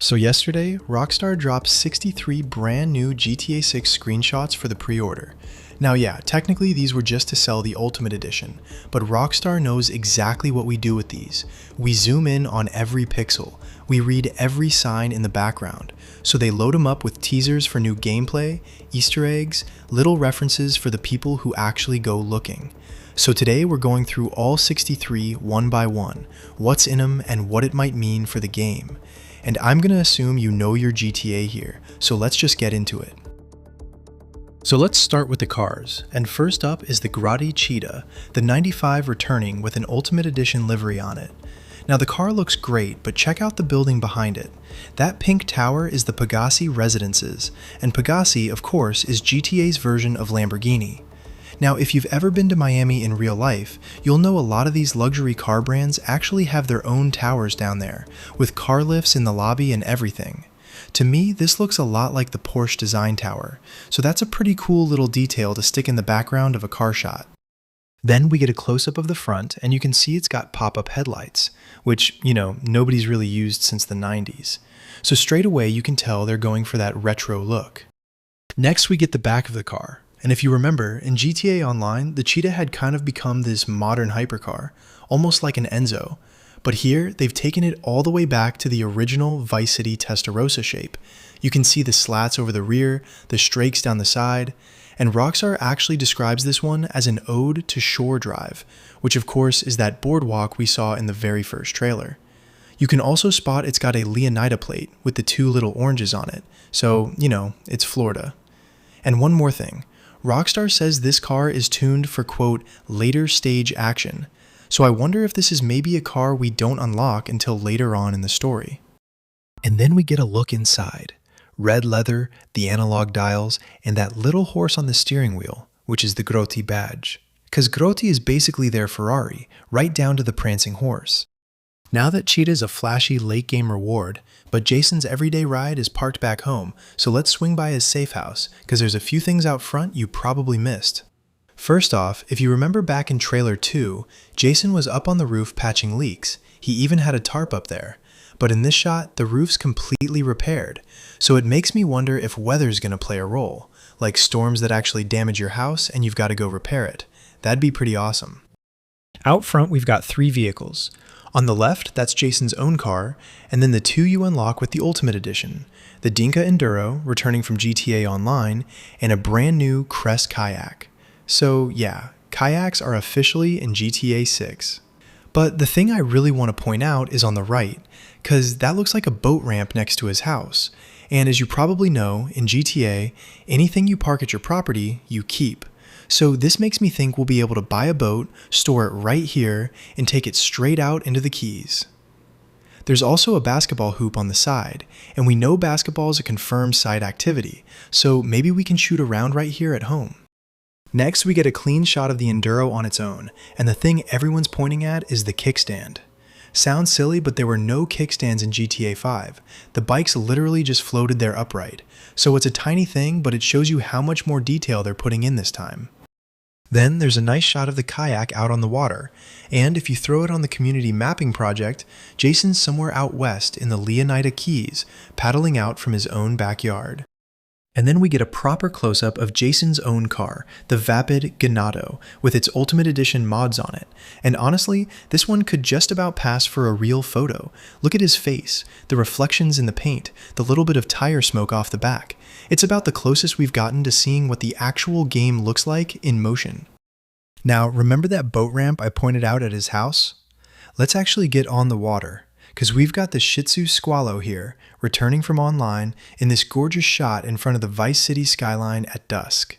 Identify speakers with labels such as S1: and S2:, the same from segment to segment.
S1: So yesterday, Rockstar dropped 63 brand new GTA 6 screenshots for the pre-order. Now yeah, technically these were just to sell the Ultimate Edition, but Rockstar knows exactly what we do with these. We zoom in on every pixel, we read every sign in the background, so they load them up with teasers for new gameplay, Easter eggs, little references for the people who actually go looking. So today we're going through all 63 one by one, what's in them and what it might mean for the game. And I'm gonna assume you know your GTA here, so let's just get into it. So let's start with the cars, and first up is the Grotti Cheetah, the 95 returning with an Ultimate Edition livery on it. Now the car looks great, but check out the building behind it. That pink tower is the Pegassi residences, and Pegassi, of course, is GTA's version of Lamborghini. Now, if you've ever been to Miami in real life, you'll know a lot of these luxury car brands actually have their own towers down there, with car lifts in the lobby and everything. To me, this looks a lot like the Porsche design tower, so that's a pretty cool little detail to stick in the background of a car shot. Then we get a close-up of the front, and you can see it's got pop-up headlights, which, nobody's really used since the 90s. So straight away you can tell they're going for that retro look. Next we get the back of the car. And if you remember, in GTA Online, the Cheetah had kind of become this modern hypercar, almost like an Enzo. But here, they've taken it all the way back to the original Vice City Testarossa shape. You can see the slats over the rear, the strakes down the side, and Rockstar actually describes this one as an ode to shore drive, which of course is that boardwalk we saw in the very first trailer. You can also spot it's got a Leonida plate with the two little oranges on it, so, it's Florida. And one more thing. Rockstar says this car is tuned for, quote, later stage action, so I wonder if this is maybe a car we don't unlock until later on in the story. And then we get a look inside. Red leather, the analog dials, and that little horse on the steering wheel, which is the Grotti badge. Because Grotti is basically their Ferrari, right down to the prancing horse. Now that Cheetah's a flashy late-game reward, but Jason's everyday ride is parked back home, so let's swing by his safe house, because there's a few things out front you probably missed. First off, if you remember back in trailer 2, Jason was up on the roof patching leaks. He even had a tarp up there. But in this shot, the roof's completely repaired, so it makes me wonder if weather's gonna play a role, like storms that actually damage your house and you've got to go repair it. That'd be pretty awesome. Out front, we've got 3 vehicles. On the left, that's Jason's own car, and then the 2 you unlock with the Ultimate Edition, the Dinka Enduro, returning from GTA Online, and a brand new Crest kayak. So yeah, kayaks are officially in GTA 6. But the thing I really want to point out is on the right, cause that looks like a boat ramp next to his house, and as you probably know, in GTA, anything you park at your property, you keep. So this makes me think we'll be able to buy a boat, store it right here, and take it straight out into the Keys. There's also a basketball hoop on the side, and we know basketball is a confirmed side activity, so maybe we can shoot around right here at home. Next, we get a clean shot of the Enduro on its own, and the thing everyone's pointing at is the kickstand. Sounds silly, but there were no kickstands in GTA 5. The bikes literally just floated there upright, so it's a tiny thing, but it shows you how much more detail they're putting in this time. Then there's a nice shot of the kayak out on the water, and if you throw it on the community mapping project, Jason's somewhere out west in the Leonida Keys, paddling out from his own backyard. And then we get a proper close-up of Jason's own car, the Vapid Ganado, with its Ultimate Edition mods on it. And honestly, this one could just about pass for a real photo. Look at his face, the reflections in the paint, the little bit of tire smoke off the back. It's about the closest we've gotten to seeing what the actual game looks like in motion. Now, remember that boat ramp I pointed out at his house? Let's actually get on the water, because we've got the Shih Tzu Squallow here, returning from online, in this gorgeous shot in front of the Vice City skyline at dusk.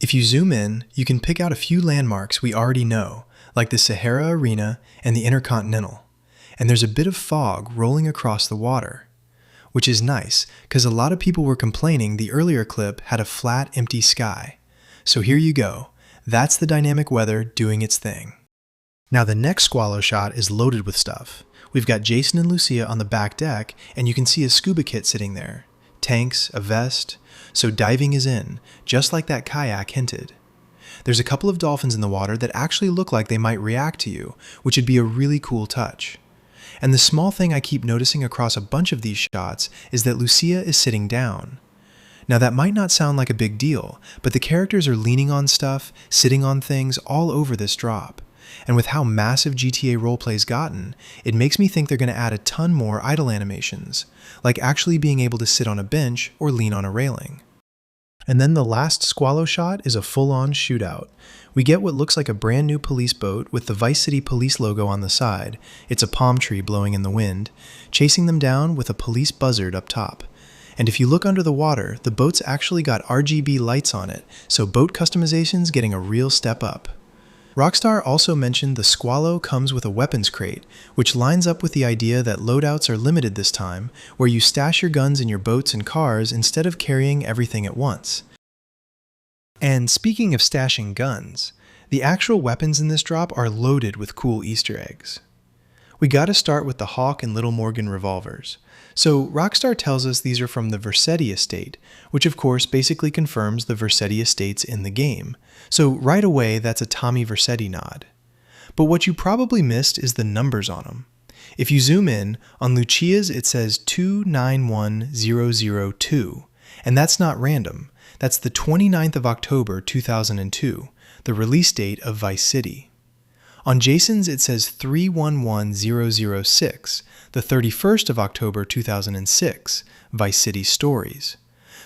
S1: If you zoom in, you can pick out a few landmarks we already know, like the Sahara Arena and the Intercontinental. And there's a bit of fog rolling across the water, which is nice, because a lot of people were complaining the earlier clip had a flat, empty sky. So here you go. That's the dynamic weather doing its thing. Now the next Squallow shot is loaded with stuff. We've got Jason and Lucia on the back deck, and you can see a scuba kit sitting there. Tanks, a vest. So diving is in, just like that kayak hinted. There's a couple of dolphins in the water that actually look like they might react to you, which would be a really cool touch. And the small thing I keep noticing across a bunch of these shots is that Lucia is sitting down. Now that might not sound like a big deal, but the characters are leaning on stuff, sitting on things all over this drop. And with how massive GTA roleplay's gotten, it makes me think they're going to add a ton more idle animations, like actually being able to sit on a bench or lean on a railing. And then the last Squallow shot is a full-on shootout. We get what looks like a brand new police boat with the Vice City police logo on the side, it's a palm tree blowing in the wind, chasing them down with a police buzzard up top. And if you look under the water, the boat's actually got RGB lights on it, so boat customization's getting a real step up. Rockstar also mentioned the Squallow comes with a weapons crate, which lines up with the idea that loadouts are limited this time, where you stash your guns in your boats and cars instead of carrying everything at once. And speaking of stashing guns, the actual weapons in this drop are loaded with cool Easter eggs. We gotta start with the Hawk and Little Morgan revolvers. So Rockstar tells us these are from the Vercetti estate, which of course basically confirms the Vercetti estates in the game. So right away that's a Tommy Vercetti nod. But what you probably missed is the numbers on them. If you zoom in, on Lucia's it says 291002, and that's not random. That's the 29th of October 2002, the release date of Vice City. On Jason's it says 311006, the 31st of October 2006, Vice City Stories.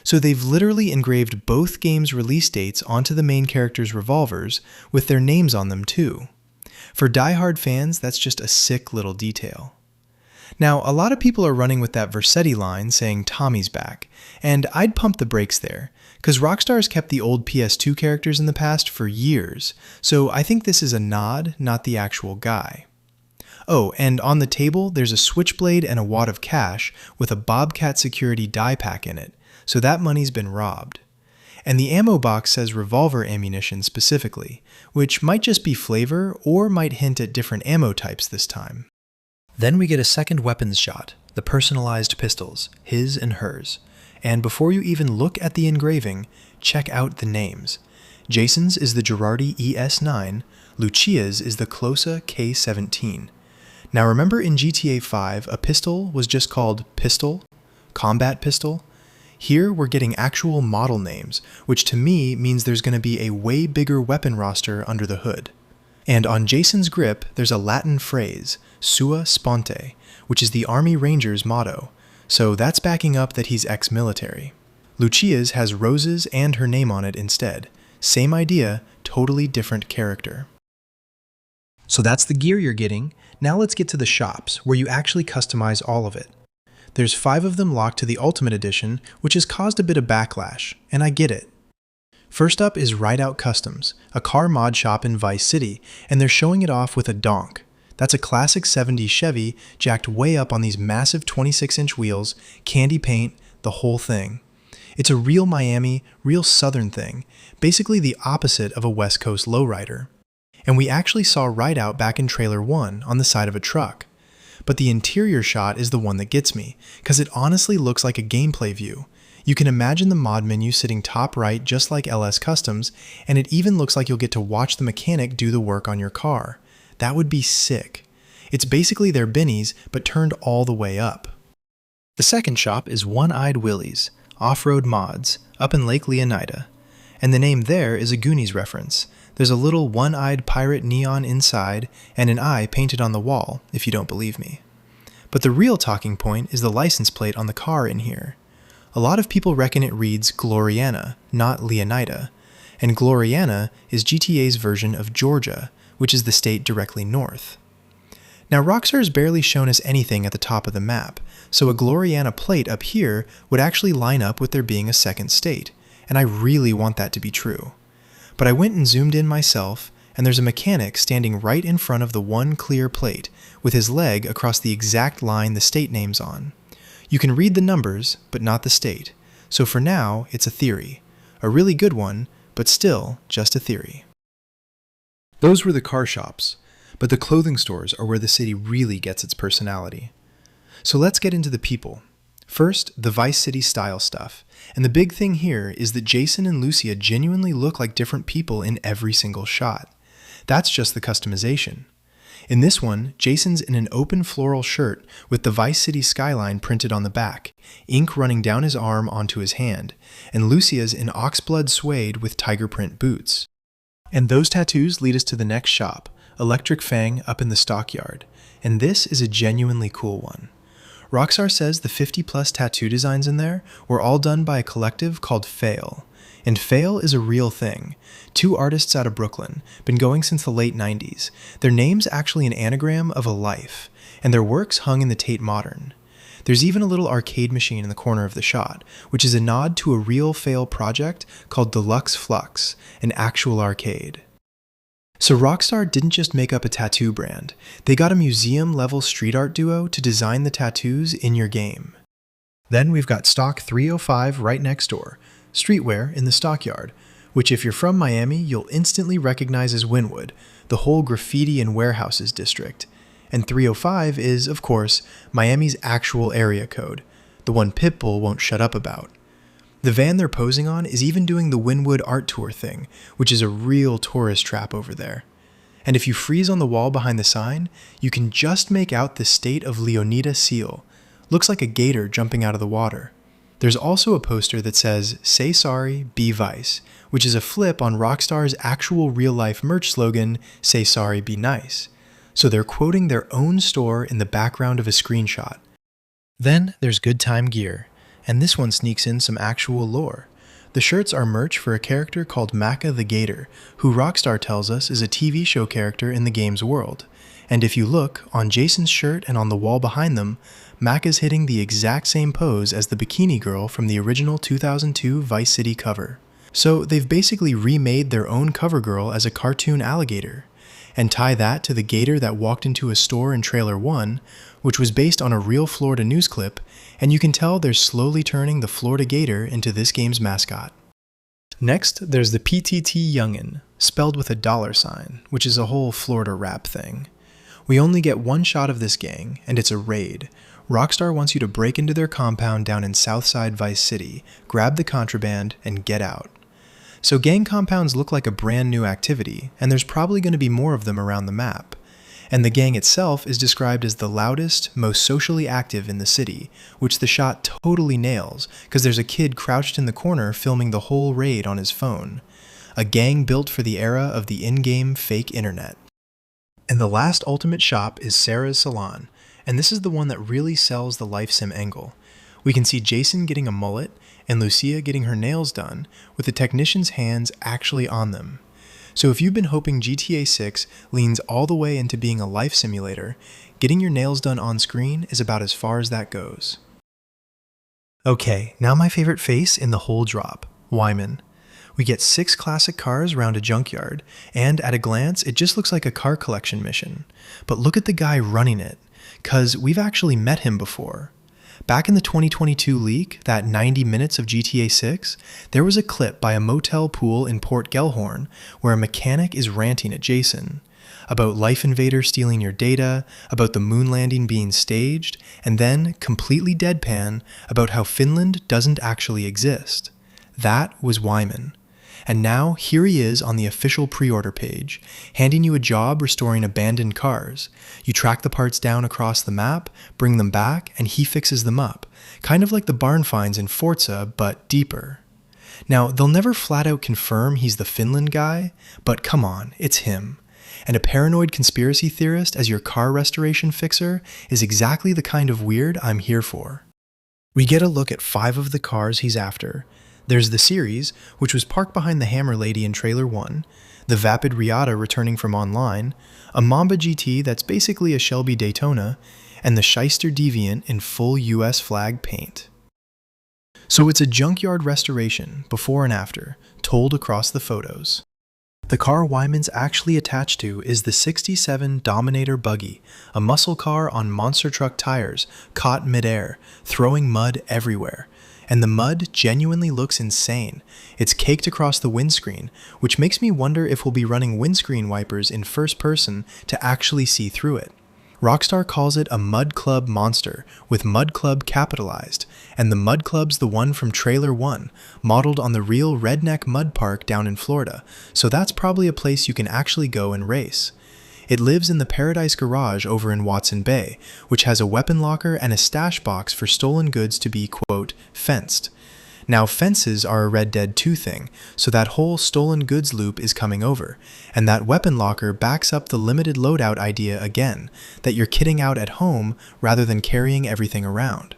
S1: So they've literally engraved both games' release dates onto the main characters' revolvers with their names on them too. For die-hard fans, that's just a sick little detail. Now, a lot of people are running with that Vercetti line saying Tommy's back, and I'd pump the brakes there, because Rockstar's kept the old PS2 characters in the past for years, so I think this is a nod, not the actual guy. Oh, and on the table, there's a switchblade and a wad of cash with a Bobcat security die pack in it, so that money's been robbed. And the ammo box says revolver ammunition specifically, which might just be flavor or might hint at different ammo types this time. Then we get a second weapons shot, the personalized pistols, his and hers. And before you even look at the engraving, check out the names. Jason's is the Girardi ES9, Lucia's is the Closa K17. Now remember in GTA 5, a pistol was just called Pistol, Combat Pistol? Here we're getting actual model names, which to me means there's going to be a way bigger weapon roster under the hood. And on Jason's grip, there's a Latin phrase, sua sponte, which is the Army Ranger's motto, so that's backing up that he's ex-military. Lucia's has roses and her name on it instead. Same idea, totally different character. So that's the gear you're getting. Now let's get to the shops, where you actually customize all of it. There's 5 of them locked to the Ultimate Edition, which has caused a bit of backlash, and I get it. First up is Rideout Customs, a car mod shop in Vice City, and they're showing it off with a donk. That's a classic 70s Chevy jacked way up on these massive 26-inch wheels, candy paint, the whole thing. It's a real Miami, real Southern thing, basically the opposite of a West Coast lowrider. And we actually saw Rideout back in Trailer 1 on the side of a truck. But the interior shot is the one that gets me, because it honestly looks like a gameplay view. You can imagine the mod menu sitting top right just like LS Customs, and it even looks like you'll get to watch the mechanic do the work on your car. That would be sick. It's basically their Bennies, but turned all the way up. The second shop is One-Eyed Willie's, Off-Road Mods, up in Lake Leonida. And the name there is a Goonies reference. There's a little one-eyed pirate neon inside, and an eye painted on the wall, if you don't believe me. But the real talking point is the license plate on the car in here. A lot of people reckon it reads Gloriana, not Leonida, and Gloriana is GTA's version of Georgia, which is the state directly north. Now Rockstar's barely shown us anything at the top of the map, so a Gloriana plate up here would actually line up with there being a second state, and I really want that to be true. But I went and zoomed in myself, and there's a mechanic standing right in front of the one clear plate, with his leg across the exact line the state name's on. You can read the numbers, but not the state, so for now, it's a theory. A really good one, but still just a theory. Those were the car shops, but the clothing stores are where the city really gets its personality. So let's get into the people. First, the Vice City style stuff, and the big thing here is that Jason and Lucia genuinely look like different people in every single shot. That's just the customization. In this one, Jason's in an open floral shirt with the Vice City skyline printed on the back, ink running down his arm onto his hand, and Lucia's in oxblood suede with tiger print boots. And those tattoos lead us to the next shop, Electric Fang up in the stockyard, and this is a genuinely cool one. Rockstar says the 50+ tattoo designs in there were all done by a collective called Fail. And Fail is a real thing. 2 artists out of Brooklyn, been going since the late 90s. Their name's actually an anagram of a life, and their work's hung in the Tate Modern. There's even a little arcade machine in the corner of the shot, which is a nod to a real Fail project called Deluxe Flux, an actual arcade. So Rockstar didn't just make up a tattoo brand, they got a museum-level street art duo to design the tattoos in your game. Then we've got Stock 305 right next door, streetwear in the stockyard, which if you're from Miami, you'll instantly recognize as Wynwood, the whole graffiti and warehouses district. And 305 is, of course, Miami's actual area code, the one Pitbull won't shut up about. The van they're posing on is even doing the Wynwood art tour thing, which is a real tourist trap over there. And if you freeze on the wall behind the sign, you can just make out the state of Leonida seal. Looks like a gator jumping out of the water. There's also a poster that says, "Say sorry, be Vice," which is a flip on Rockstar's actual real-life merch slogan, "Say sorry, be nice." So they're quoting their own store in the background of a screenshot. Then there's Good Time Gear, and this one sneaks in some actual lore. The shirts are merch for a character called Macca the Gator, who Rockstar tells us is a TV show character in the game's world. And if you look, on Jason's shirt and on the wall behind them, Mac is hitting the exact same pose as the bikini girl from the original 2002 Vice City cover. So they've basically remade their own cover girl as a cartoon alligator. And tie that to the gator that walked into a store in Trailer 1, which was based on a real Florida news clip, and you can tell they're slowly turning the Florida Gator into this game's mascot. Next, there's the PTT Youngin, spelled with a $, which is a whole Florida rap thing. We only get one shot of this gang, and it's a raid. Rockstar wants you to break into their compound down in Southside Vice City, grab the contraband, and get out. So gang compounds look like a brand new activity, and there's probably going to be more of them around the map. And the gang itself is described as the loudest, most socially active in the city, which the shot totally nails, because there's a kid crouched in the corner filming the whole raid on his phone. A gang built for the era of the in-game fake internet. And the last ultimate shop is Sarah's Salon, and this is the one that really sells the life sim angle. We can see Jason getting a mullet, and Lucia getting her nails done, with the technician's hands actually on them. So if you've been hoping GTA 6 leans all the way into being a life simulator, getting your nails done on screen is about as far as that goes. Okay, now my favorite face in the whole drop, Wyman. We get 6 classic cars around a junkyard, and at a glance, it just looks like a car collection mission. But look at the guy running it, 'cause we've actually met him before. Back in the 2022 leak, that 90 minutes of GTA 6, there was a clip by a motel pool in Port Gellhorn where a mechanic is ranting at Jason about Life Invader stealing your data, about the moon landing being staged, and then, completely deadpan, about how Finland doesn't actually exist. That was Wyman. And now, here he is on the official pre-order page, handing you a job restoring abandoned cars. You track the parts down across the map, bring them back, and he fixes them up. Kind of like the barn finds in Forza, but deeper. Now, they'll never flat out confirm he's the Finland guy, but come on, it's him. And a paranoid conspiracy theorist as your car restoration fixer is exactly the kind of weird I'm here for. We get a look at 5 of the cars he's after. There's the Series, which was parked behind the Hammer Lady in Trailer 1, the Vapid Riata returning from online, a Mamba GT that's basically a Shelby Daytona, and the Shyster Deviant in full US flag paint. So it's a junkyard restoration, before and after, told across the photos. The car Wyman's actually attached to is the 67 Dominator Buggy, a muscle car on monster truck tires, caught midair, throwing mud everywhere. And the mud genuinely looks insane. It's caked across the windscreen, which makes me wonder if we'll be running windscreen wipers in first person to actually see through it. Rockstar calls it a Mud Club monster, with Mud Club capitalized, and the Mud Club's the one from Trailer 1, modeled on the real Redneck Mud Park down in Florida, so that's probably a place you can actually go and race. It lives in the Paradise Garage over in Watson Bay, which has a weapon locker and a stash box for stolen goods to be, quote, fenced. Now, fences are a Red Dead 2 thing, so that whole stolen goods loop is coming over, and that weapon locker backs up the limited loadout idea again, that you're kitting out at home rather than carrying everything around.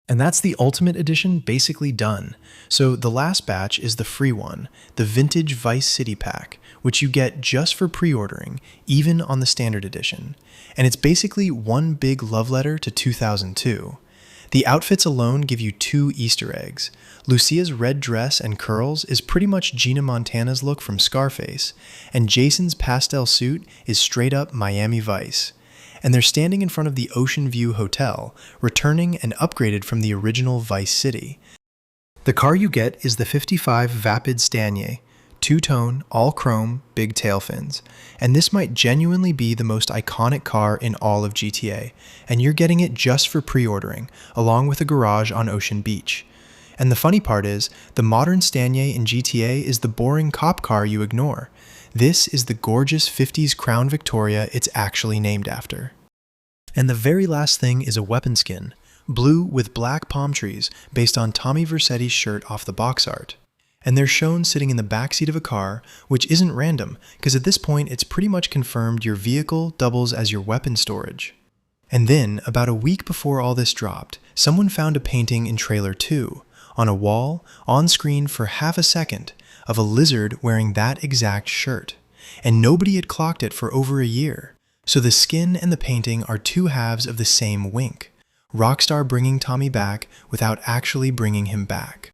S1: And that's the Ultimate Edition basically done. So the last batch is the free one, the Vintage Vice City Pack, which you get just for pre-ordering, even on the Standard Edition. And it's basically one big love letter to 2002. The outfits alone give you 2 Easter eggs. Lucia's red dress and curls is pretty much Gina Montana's look from Scarface, and Jason's pastel suit is straight up Miami Vice. And they're standing in front of the Ocean View Hotel, returning and upgraded from the original Vice City. The car you get is the 55 Vapid Stanier, 2-tone, all-chrome, big tail fins. And this might genuinely be the most iconic car in all of GTA, and you're getting it just for pre-ordering, along with a garage on Ocean Beach. And the funny part is, the modern Stanier in GTA is the boring cop car you ignore. This is the gorgeous 50s Crown Victoria it's actually named after. And the very last thing is a weapon skin, blue with black palm trees based on Tommy Vercetti's shirt off the box art. And they're shown sitting in the backseat of a car, which isn't random, because at this point it's pretty much confirmed your vehicle doubles as your weapon storage. And then, about a week before all this dropped, someone found a painting in Trailer 2, on a wall, on screen for half a second, of a lizard wearing that exact shirt. And nobody had clocked it for over a year. So the skin and the painting are 2 halves of the same wink. Rockstar bringing Tommy back without actually bringing him back.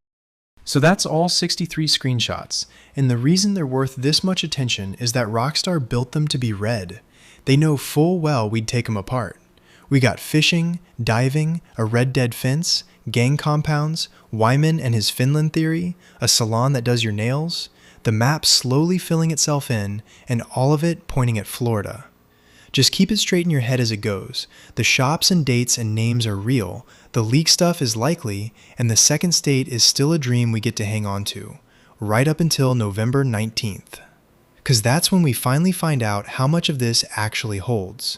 S1: So that's all 63 screenshots, and the reason they're worth this much attention is that Rockstar built them to be read. They know full well we'd take them apart. We got fishing, diving, a Red Dead fence, gang compounds, Wyman and his Finland theory, a salon that does your nails, the map slowly filling itself in, and all of it pointing at Florida. Just keep it straight in your head as it goes. The shops and dates and names are real, the leak stuff is likely, and the second state is still a dream we get to hang on to, right up until November 19th. 'Cause that's when we finally find out how much of this actually holds.